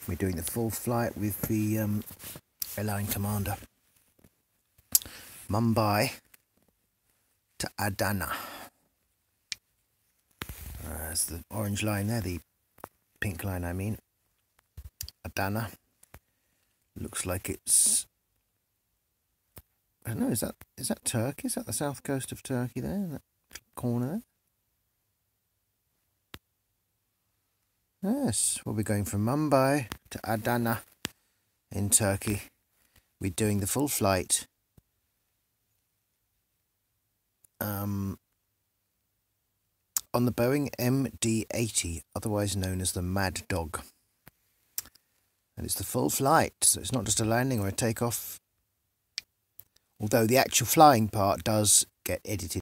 We're doing the full flight with the AIRLINE Commander. Mumbai to Adana. There's the orange line there, the pink line I mean. Adana. Looks like it's... I don't know, is that Turkey? Is that the south coast of Turkey there? In that corner there? Yes, we'll be going from Mumbai to Adana in Turkey. We're doing the full flight. On the Boeing MD-80, otherwise known as the Mad Dog. And it's the full flight, so it's not just a landing or a takeoff. Although the actual flying part does get edited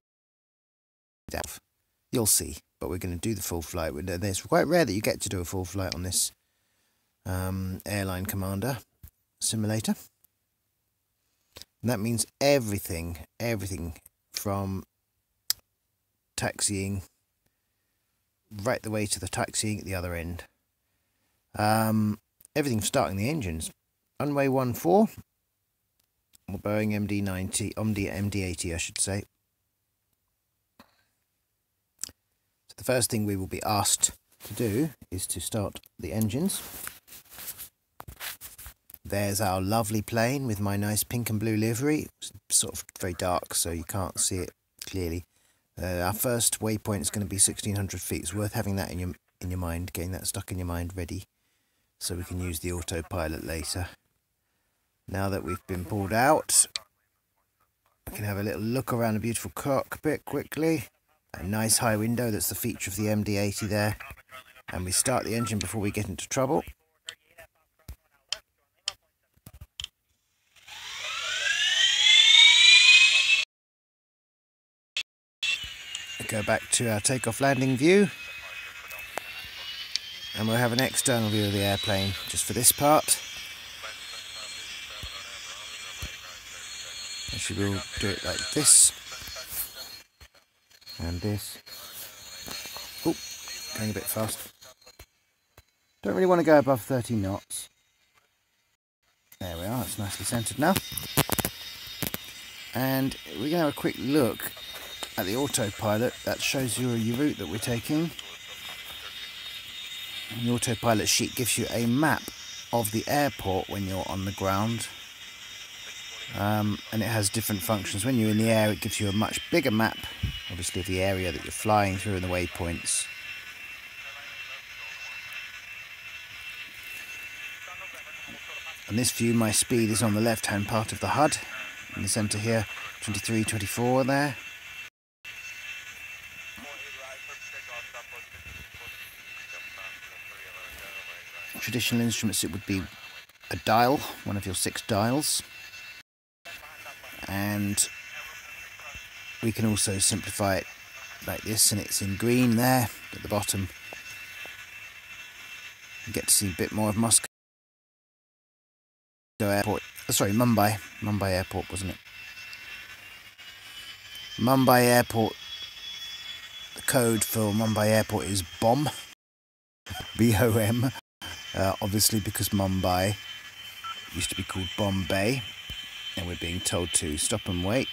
out. You'll see, but we're going to do the full flight. It's quite rare that you get to do a full flight on this AIRLINE Commander simulator. And that means everything from taxiing right the way to the taxiing at the other end. Everything from starting the engines. Runway 14, or Boeing MD-80 I should say. So the first thing we will be asked to do is to start the engines. There's our lovely plane with my nice pink and blue livery. It's sort of very dark so you can't see it clearly. Our first waypoint is going to be 1600 feet. It's worth having that in your mind, getting that stuck in your mind ready, so we can use the autopilot later. Now that we've been pulled out, we can have a little look around the beautiful cockpit quickly. A nice high window, that's the feature of the MD-80 there. And we start the engine before we get into trouble. Go back to our takeoff landing view, and we'll have an external view of the airplane just for this part. Actually, we'll do it like this and this. Oh, going a bit fast. Don't really want to go above 30 knots. There we are, it's nicely centered now. And we're going to have a quick look at the autopilot. That shows you your route that we're taking. The autopilot sheet gives you a map of the airport when you're on the ground, and it has different functions. When you're in the air, it gives you a much bigger map, obviously, of the area that you're flying through and the waypoints. In this view, my speed is on the left hand part of the HUD in the centre here, 23, 24 there. Traditional instruments, it would be a dial, one of your 6 dials, and we can also simplify it like this, and it's in green there at the bottom. You get to see a bit more of Moscow Airport. Oh, sorry, Mumbai Airport, wasn't it? Mumbai Airport. The code for Mumbai Airport is BOM, B-O-M. Obviously, because Mumbai used to be called Bombay, and we're being told to stop and wait,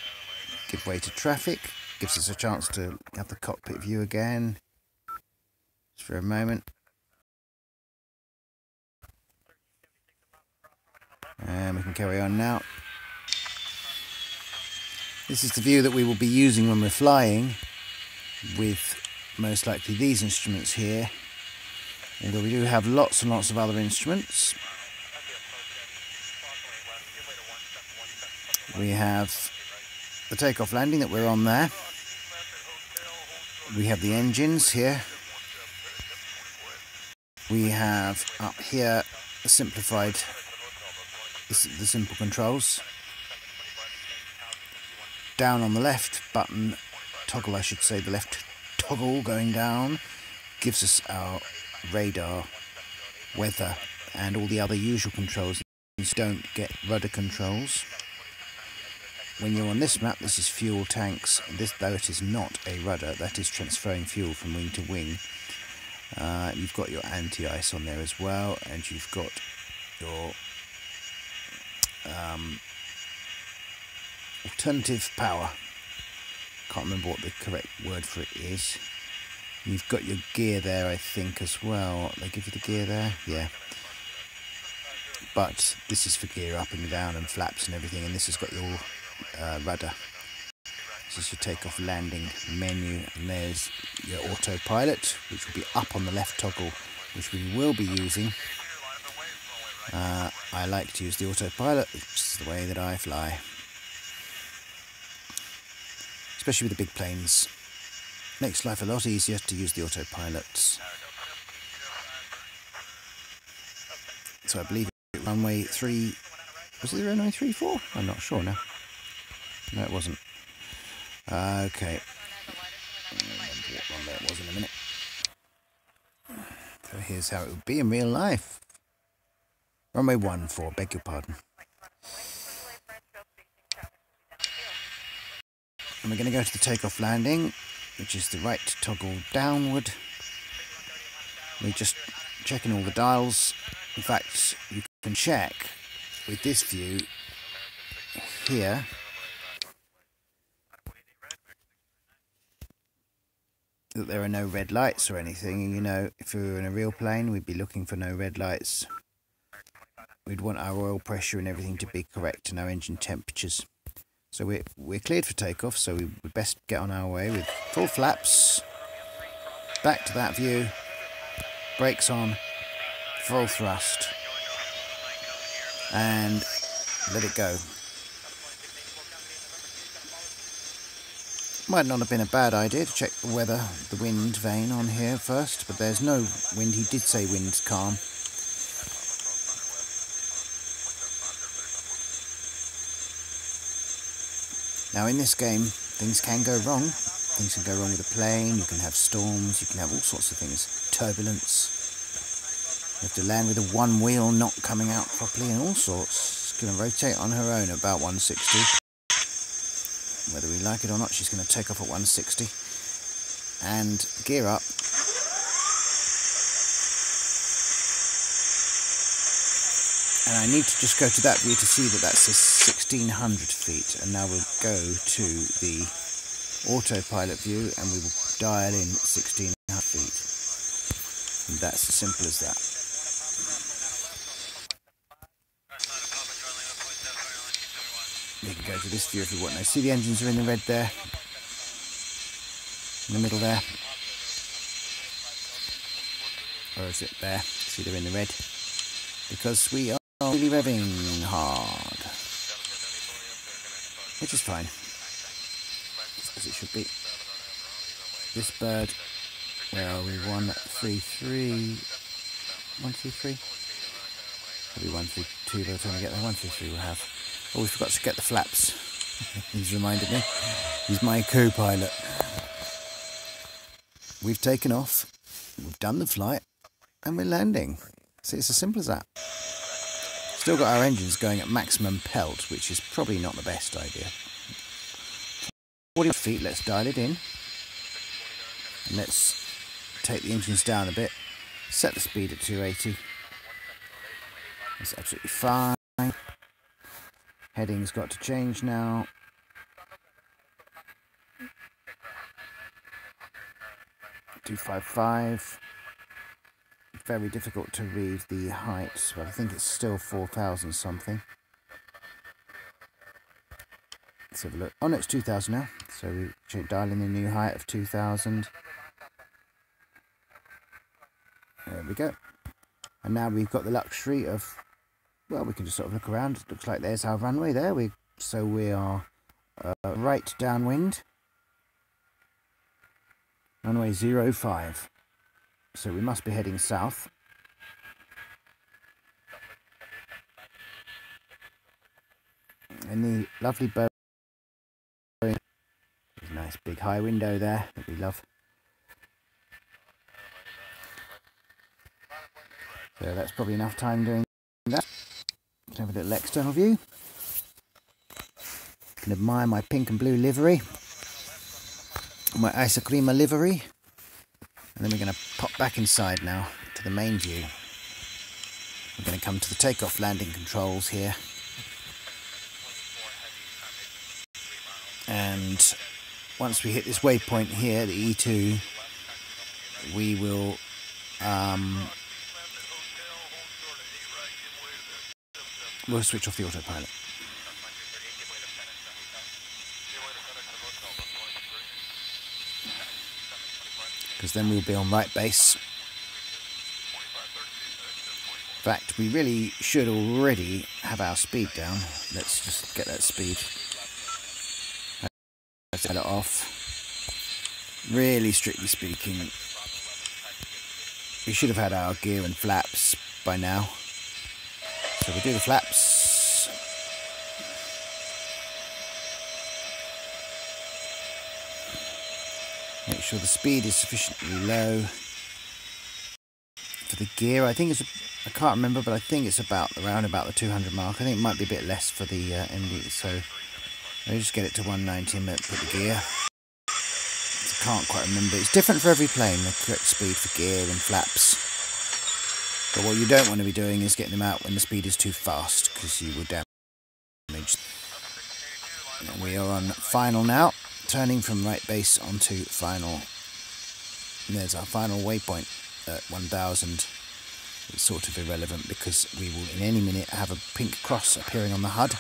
give way to traffic. Gives us a chance to have the cockpit view again, just for a moment. And we can carry on now. This is the view that we will be using when we're flying, with most likely these instruments here. Although we do have lots and lots of other instruments. We have the takeoff landing that we're on there. We have the engines here. We have up here the simplified, the simple controls. Down on the left button, toggle I should say, the left toggle going down, gives us our radar, weather, and all the other usual controls. These don't get rudder controls. When you're on this map, this is fuel tanks. This, though it is not a rudder, that is transferring fuel from wing to wing. You've got your anti-ice on there as well, and you've got your alternative power. Can't remember what the correct word for it is. You've got your gear there, I think, as well. They give you the gear there? Yeah. But this is for gear up and down and flaps and everything, and this has got your rudder. This is your takeoff landing menu, and there's your autopilot, which will be up on the left toggle, which we will be using. I like to use the autopilot, which is the way that I fly. Especially with the big planes. Makes life a lot easier to use the autopilots. So I believe runway 3... Was it runway 34? I'm not sure now. No, it wasn't. Okay. I don't remember what runway it was in a minute. So here's how it would be in real life. Runway 14, beg your pardon. And we're going to go to the takeoff landing, which is the right toggle downward. We're just checking all the dials. In fact, you can check with this view here that there are no red lights or anything. And you know, if we were in a real plane, we'd be looking for no red lights. We'd want our oil pressure and everything to be correct and our engine temperatures. So we're cleared for takeoff, so we would best get on our way with full flaps. Back to that view. Brakes on. Full thrust. And let it go. Might not have been a bad idea to check the weather, the wind vane on here first, but there's no wind. He did say wind's calm. Now in this game, things can go wrong. Things can go wrong with a plane, you can have storms, you can have all sorts of things. Turbulence. You have to land with a one wheel not coming out properly and all sorts. It's going to rotate on her own at about 160. Whether we like it or not, she's going to take off at 160. And gear up. And I need to just go to that view to see that that says 1600 feet. And now we'll go to the autopilot view and we will dial in 1600 feet. And that's as simple as that. You can go to this view if you want. Now see the engines are in the red there. In the middle there. Or is it there? See they're in the red. Because we are really revving hard, which is fine, as it should be. This bird, where are we? 133, 133, probably 132 by the time we get there. 133 we'll have. Oh, we forgot to get the flaps. He's reminded me. He's my co-pilot. We've taken off, we've done the flight, and we're landing. See, it's as simple as that. Still got our engines going at maximum pelt, which is probably not the best idea. 40 feet, let's dial it in. And let's take the engines down a bit. Set the speed at 280. That's absolutely fine. Heading's got to change now. .255. Very difficult to read the height, but I think it's still 4,000 something. Let's have a look. Oh no, it's 2,000 now. So we should dial in the new height of 2,000. There we go. And now we've got the luxury of, well, we can just sort of look around. It looks like there's our runway there. So we are right downwind. Runway 05. So we must be heading south. And the lovely boat. There's a nice big high window there that we love. So that's probably enough time doing that. Let's have a little external view. You can admire my pink and blue livery. My ice cream livery. And then we're going to pop back inside now to the main view. We're going to come to the takeoff landing controls here. And once we hit this waypoint here, the E2, we will we'll switch off the autopilot. Because then we'll be on right base. In fact, we really should already have our speed down. Let's just get that speed. Set it off. Really, strictly speaking, we should have had our gear and flaps by now. So we'll do the flaps. Make sure the speed is sufficiently low. For the gear, I think it's, I can't remember, but I think it's around about the 200 mark. I think it might be a bit less for the MD, so I'll just get it to 190 and put the gear. I can't quite remember. It's different for every plane, the correct speed for gear and flaps. But what you don't want to be doing is getting them out when the speed is too fast, because you will damage. And we are on final now, turning from right base onto final. And there's our final waypoint at 1000. It's sort of irrelevant because we will in any minute have a pink cross appearing on the HUD.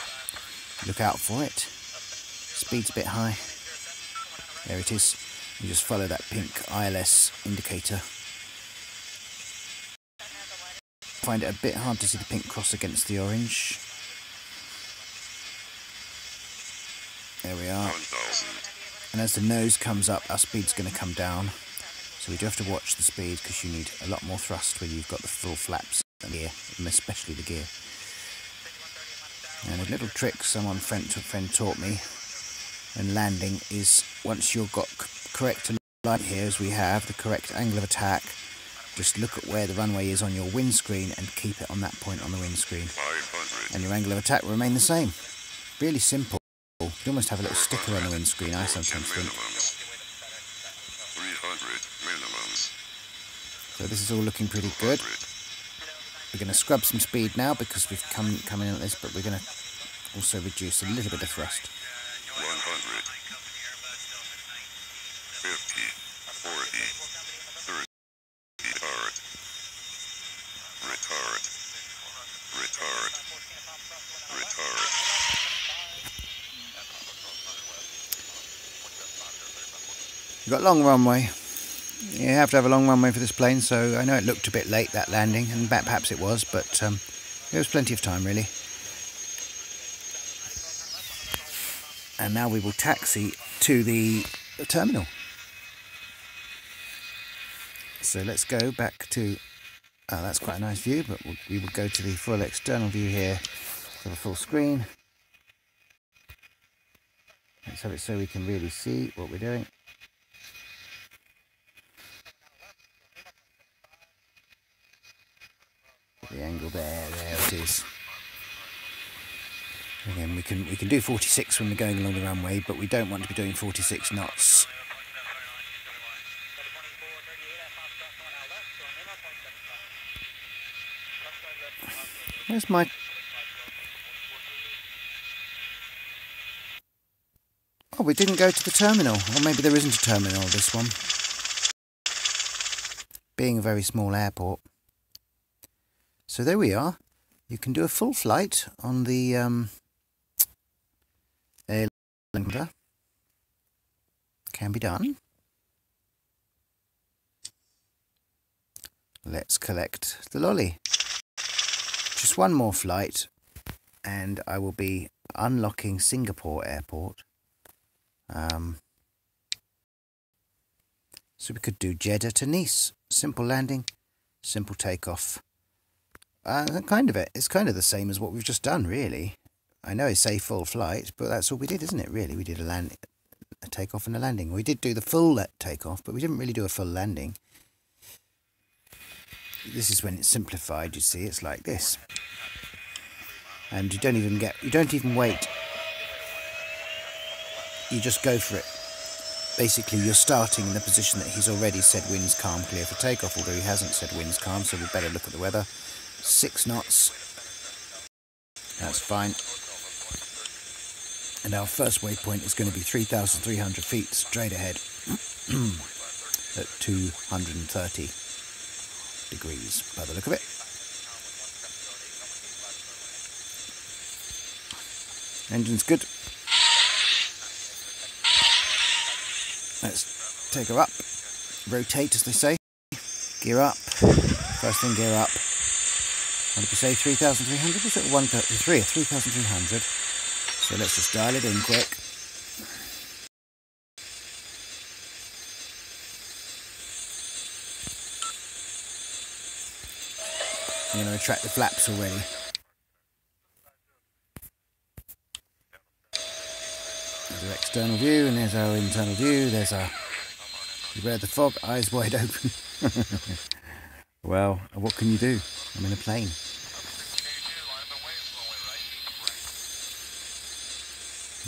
Look out for it. Speed's a bit high. There it is. You just follow that pink ILS indicator. Find it a bit hard to see the pink cross against the orange. There we are. And as the nose comes up, our speed's going to come down. So we do have to watch the speed because you need a lot more thrust when you've got the full flaps and gear, and especially the gear. And a little trick friend taught me when landing is once you've got correct alignment here, as we have, the correct angle of attack, just look at where the runway is on your windscreen and keep it on that point on the windscreen. And your angle of attack will remain the same. Really simple. You almost have a little sticker on the windscreen, I sometimes think. So this is all looking pretty good. We're going to scrub some speed now because we've come in at this, but we're going to also reduce a little bit of thrust. 100, 50, 40, 30, retard. You've got a long runway. You have to have a long runway for this plane, so I know it looked a bit late, that landing, and perhaps it was, but there was plenty of time really. And now we will taxi to the terminal. So let's go back to, oh, that's quite a nice view, but we will go to the full external view here for the full screen. Let's have it so we can really see what we're doing. The angle there it is. Again, we can do 46 when we're going along the runway, but we don't want to be doing 46 knots. Where's my... Oh, we didn't go to the terminal. Or maybe there isn't a terminal, this one. Being a very small airport. So there we are. You can do a full flight on the AIRLINE Commander. Can be done. Let's collect the lolly. Just one more flight and I will be unlocking Singapore Airport. So we could do Jeddah to Nice. Simple landing, simple takeoff. It's kind of the same as what we've just done, really. I know it's a full flight, but that's all we did, isn't it, really? We did a takeoff and a landing. We did do the full takeoff, but we didn't really do a full landing. This is when it's simplified, you see, it's like this. And you don't even wait. You just go for it. basically you're starting in the position that he's already said winds calm, clear for takeoff, although he hasn't said winds calm, so we better look at the weather. 6 knots, that's fine. And our first waypoint is going to be 3,300 feet straight ahead at 230 degrees by the look of it. Engine's good. Let's take her up. Rotate, as they say. Gear up. First thing, gear up. What did we say? 3,300? Was it 133? 3,300. So let's just dial it in quick. I'm going to retract the flaps already. There's our external view, and there's our internal view. There's our... Beware the fog, eyes wide open. Well, what can you do? I'm in a plane.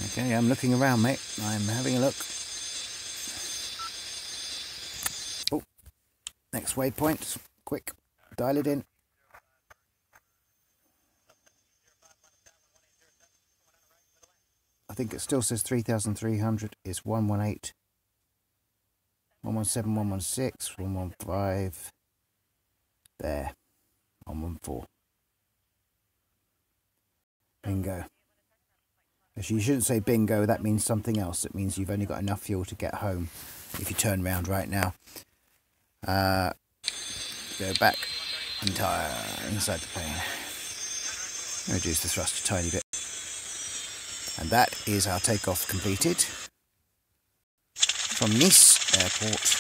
Okay, I'm looking around, mate. I'm having a look. Oh, next waypoint. Quick, dial it in. I think it still says 3,300 is 118, 117, 116, 115. There, 114. Bingo. Actually, you shouldn't say bingo, that means something else. It means you've only got enough fuel to get home if you turn around right now. Go back inside the plane. Reduce the thrust a tiny bit. And that is our takeoff completed from Nice Airport,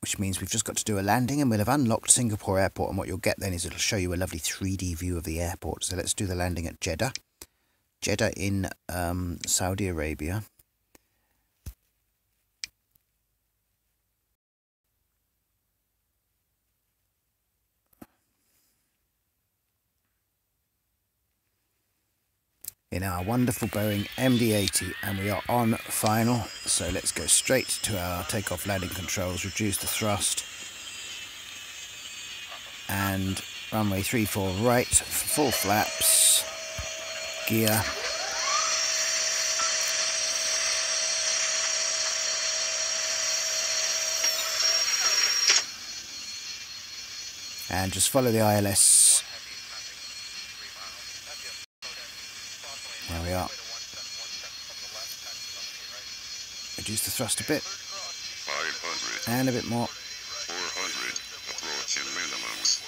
which means we've just got to do a landing, and we'll have unlocked Singapore Airport, and what you'll get then is it'll show you a lovely 3D view of the airport. So let's do the landing at Jeddah. Jeddah in Saudi Arabia. In our wonderful Boeing MD-80, and we are on final, so let's go straight to our takeoff landing controls, reduce the thrust, and runway 34 right, full flaps, gear, and just follow the ILS. There we are. Reduce the thrust a bit. 500. And a bit more. 400. Approaching minimums.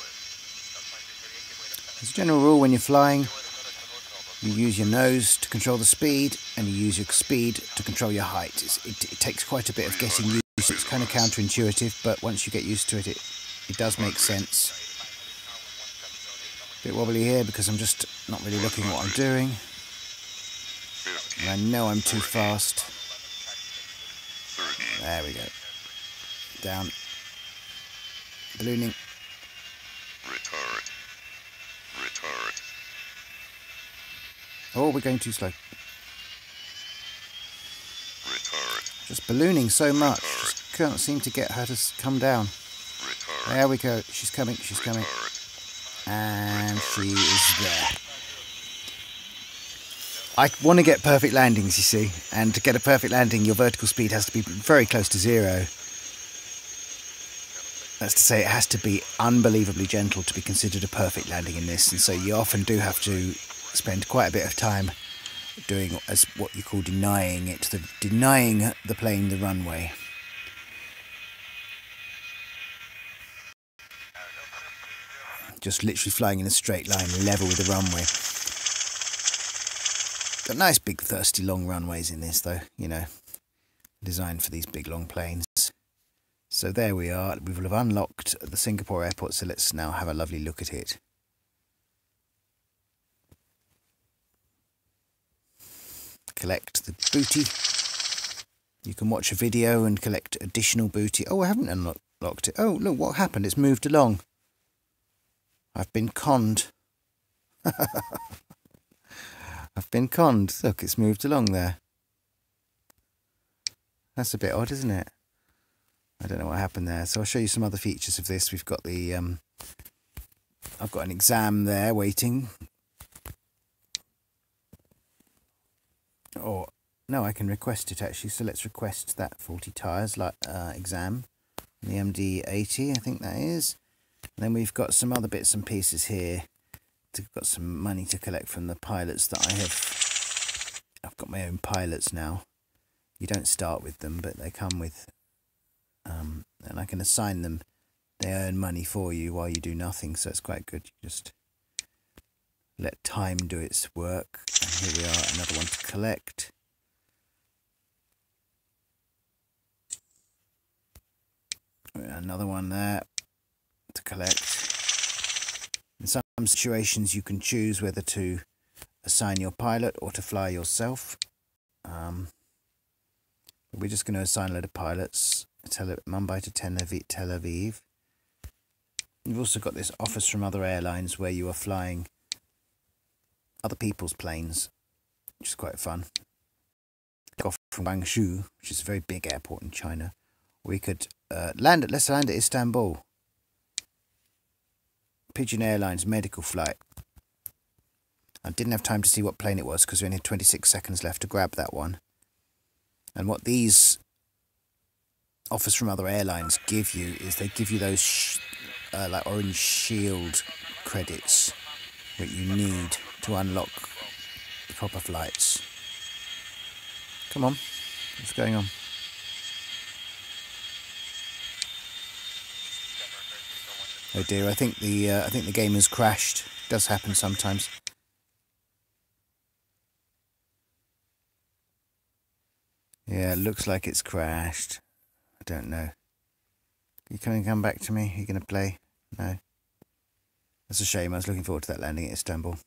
As a general rule, when you're flying, you use your nose to control the speed, and you use your speed to control your height. It takes quite a bit of getting used to. It's kind of counterintuitive, but once you get used to it, it does make sense. A bit wobbly here because I'm just not really looking at what I'm doing. And I know I'm too fast. There we go. Down. Ballooning. Retard. Oh, we're going too slow. Retard. Just ballooning so much. Just can't seem to get her to come down. Retard. There we go. She's coming. She's coming. And she is there. I want to get perfect landings, you see, and to get a perfect landing your vertical speed has to be very close to 0. That's to say, it has to be unbelievably gentle to be considered a perfect landing in this, and so you often do have to spend quite a bit of time doing as what you call denying the plane the runway. Just literally flying in a straight line level with the runway. Got nice big thirsty long runways in this though, you know, designed for these big long planes. So there we are, we will have unlocked the Singapore airport, so let's now have a lovely look at it. Collect the booty. You can watch a video and collect additional booty. Oh, I haven't unlocked it. Oh, look what happened, it's moved along. I've been conned. I've been conned. Look, it's moved along there. That's a bit odd, isn't it? I don't know what happened there. So I'll show you some other features of this. We've got the I've got an exam there waiting. Or no, I can request it actually. So let's request that 40 tyres like exam. The MD80, I think that is. And then we've got some other bits and pieces here. I've got some money to collect from the pilots that I have. I've got my own pilots now. You don't start with them, but they come with, and I can assign them. They earn money for you while you do nothing, so it's quite good. You just let time do its work. And here we are, another one to collect. Another one there to collect. In some situations you can choose whether to assign your pilot or to fly yourself. But we're just going to assign a load of pilots. Mumbai to Tel Aviv. You've also got this offers from other airlines where you are flying other people's planes, which is quite fun. Off from Guangzhou, which is a very big airport in China. We could let's land at Istanbul. Pigeon Airlines medical flight. I didn't have time to see what plane it was because we only had 26 seconds left to grab that one. And what these offers from other airlines give you is they give you those like orange shield credits that you need to unlock the proper flights. Come on, what's going on? Oh dear, I think the game has crashed. It does happen sometimes. Yeah, it looks like it's crashed. I don't know. You come back to me? Are you going to play? No. That's a shame. I was looking forward to that landing at Istanbul.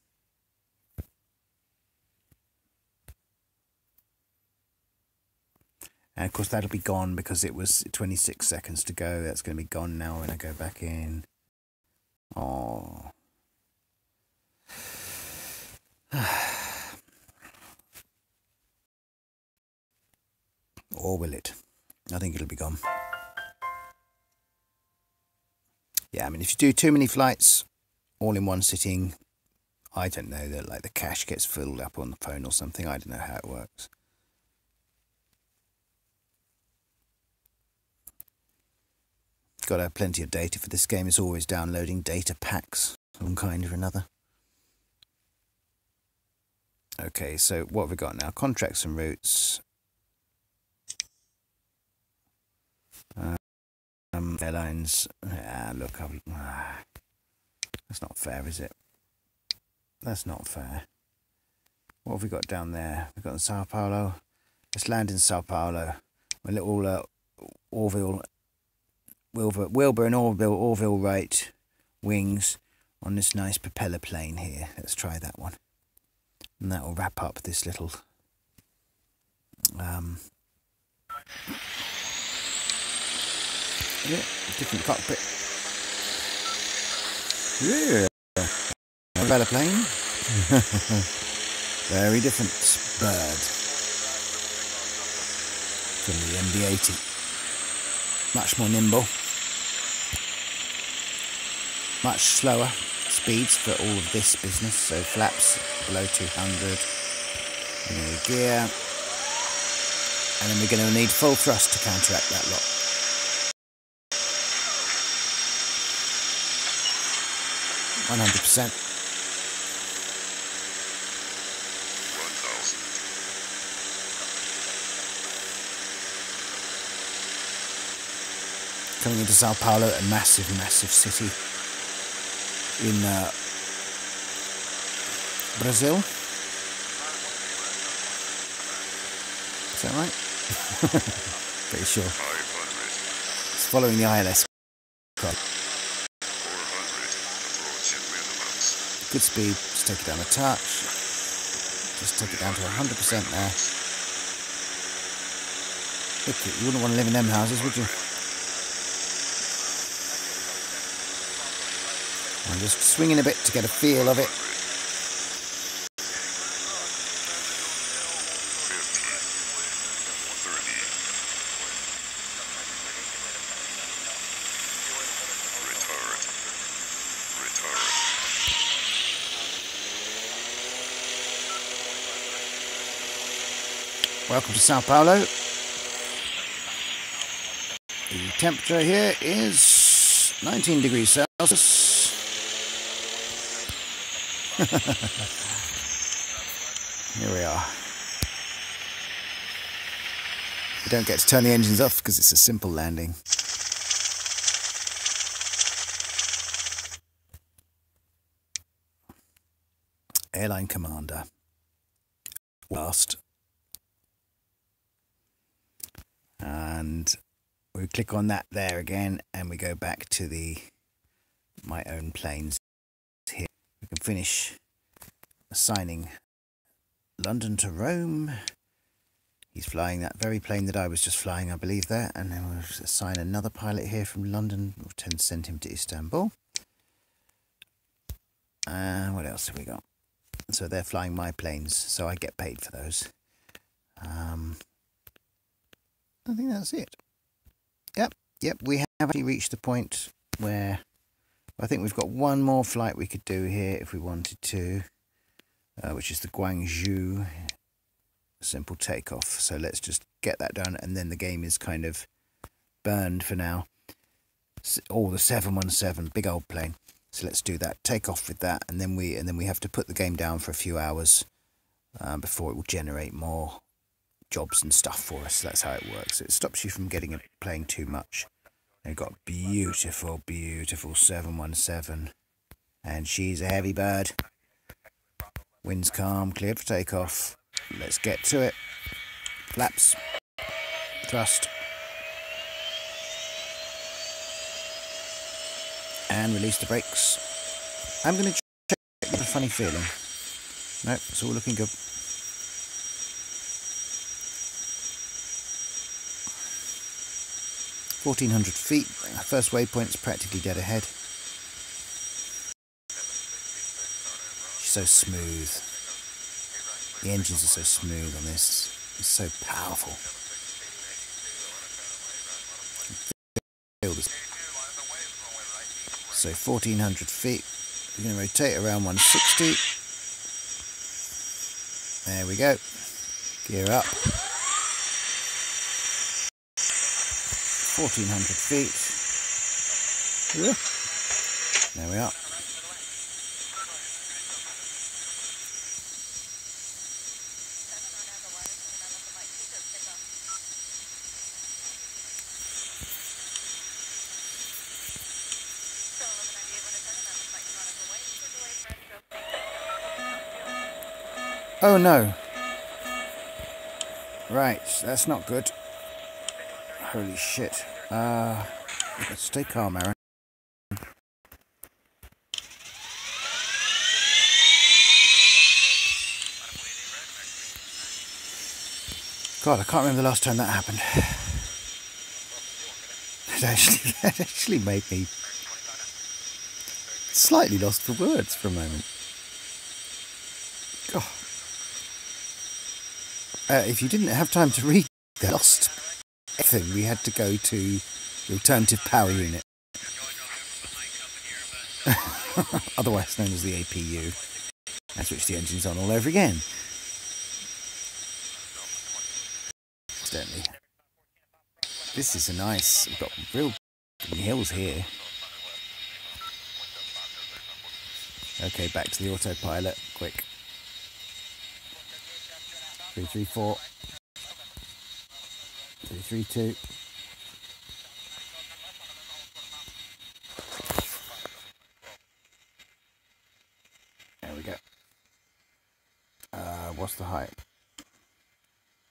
And of course that'll be gone because it was 26 seconds to go. That's going to be gone now when I go back in. Oh. Or will it? I think it'll be gone. Yeah, I mean, if you do too many flights all in one sitting, I don't know, that like the cache gets filled up on the phone or something. I don't know how it works. Got to have plenty of data for this game. It's always downloading data packs of one kind or another. Okay, so what have we got now? Contracts and routes. Airlines. Look, that's not fair, is it? That's not fair. What have we got down there? We've got in Sao Paulo. Let's land in Sao Paulo. A little Orville Wilbur and Orville right wings on this nice propeller plane here. Let's try that one. And that will wrap up this little yeah, different cockpit. Yeah. Propeller plane. Very different bird from the MD80. Much more nimble. Much slower speeds for all of this business. So flaps below 200. Gear. And then we're going to need full thrust to counteract that lot. %. 1,000. Coming into Sao Paulo, a massive city in Brazil. Is that right? Pretty sure. 500. It's following the ILS. 400. Approaching minimums. Good speed. Just take it down a touch. Just take it down to 100% there. Look, you wouldn't want to live in them houses, would you? I'm just swinging a bit to get a feel of it. 50. 30. Welcome to Sao Paulo. The temperature here is 19 degrees Celsius. Here we are. We don't get to turn the engines off because it's a simple landing. Airline Commander. Last. And we click on that there again, and we go back to the my own planes here. We can finish assigning London to Rome. He's flying that very plane that I was just flying, I believe, there. And then we'll assign another pilot here from London. We'll send him to Istanbul. And what else have we got? So they're flying my planes, so I get paid for those. I think that's it. Yep, we have actually reached the point where I think we've got one more flight we could do here if we wanted to, which is the Guangzhou simple takeoff. So let's just get that done, and then the game is kind of burned for now. Oh, the 717, big old plane. So let's do that. Take off with that, and then we have to put the game down for a few hours before it will generate more jobs and stuff for us. That's how it works. It stops you from playing too much. And we've got beautiful, beautiful 717, and she's a heavy bird. Wind's calm, cleared for takeoff. Let's get to it. Flaps, thrust, and release the brakes. I'm going to check the funny feeling. No, it's all looking good. $1,400 feet. First waypoint's practically dead ahead. She's so smooth. The engines are so smooth on this. It's so powerful. Feel this. So 1,400 feet. We're going to rotate around 160. There we go. Gear up. 1,400 feet. There we are. Oh no. Right, that's not good. Holy shit. Stay calm, Aaron. God, I can't remember the last time that happened. That actually made me slightly lost for words for a moment. God. If you didn't have time to read the lost thing, we had to go to the alternative power unit, otherwise known as the APU, and switch the engines on all over again. Incidentally, this is a nice, we've got real hills here. Okay, back to the autopilot, quick. 334, 332. There we go. What's the height?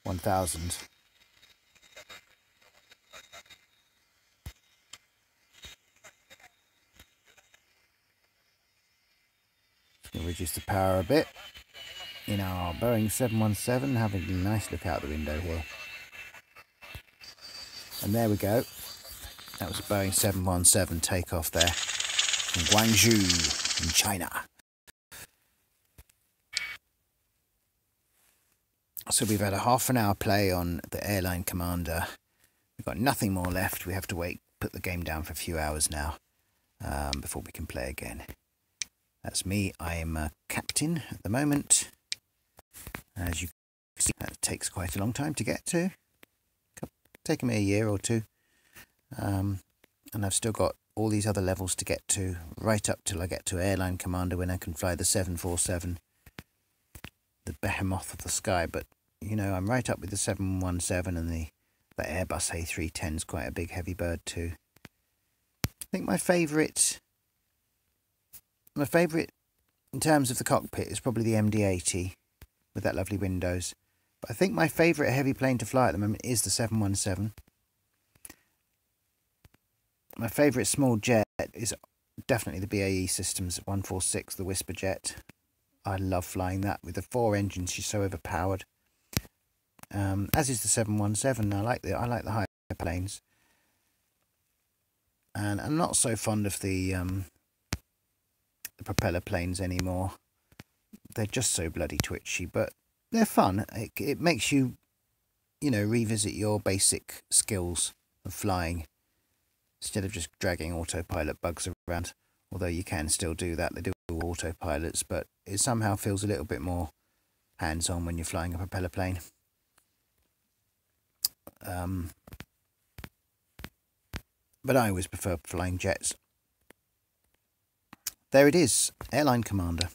1,000. Just going to reduce the power a bit. In our Boeing 717, having a nice look out the window here. And there we go. That was a Boeing 717 takeoff there from Guangzhou in China. So we've had a half an hour play on the Airline Commander. We've got nothing more left. We have to wait, put the game down for a few hours now before we can play again. That's me. I am a captain at the moment. As you can That takes quite a long time to get to. Taken me a year or two. And I've still got all these other levels to get to, right up till I get to Airline Commander, when I can fly the 747, the behemoth of the sky. But, you know, I'm right up with the 717, and the Airbus A310 is quite a big heavy bird too. I think my favourite in terms of the cockpit is probably the MD-80 with that lovely windows. But I think my favourite heavy plane to fly at the moment is the 717. My favourite small jet is definitely the BAE Systems 146, the Whisper jet. I love flying that. With the 4 engines, she's so overpowered. As is the 717. I like the higher planes. And I'm not so fond of the propeller planes anymore. They're just so bloody twitchy, but they're fun. It makes you, you know, revisit your basic skills of flying, instead of just dragging autopilot bugs around. Although you can still do that, they do autopilots, but it somehow feels a little bit more hands-on when you're flying a propeller plane. But I always prefer flying jets. There it is, Airline Commander.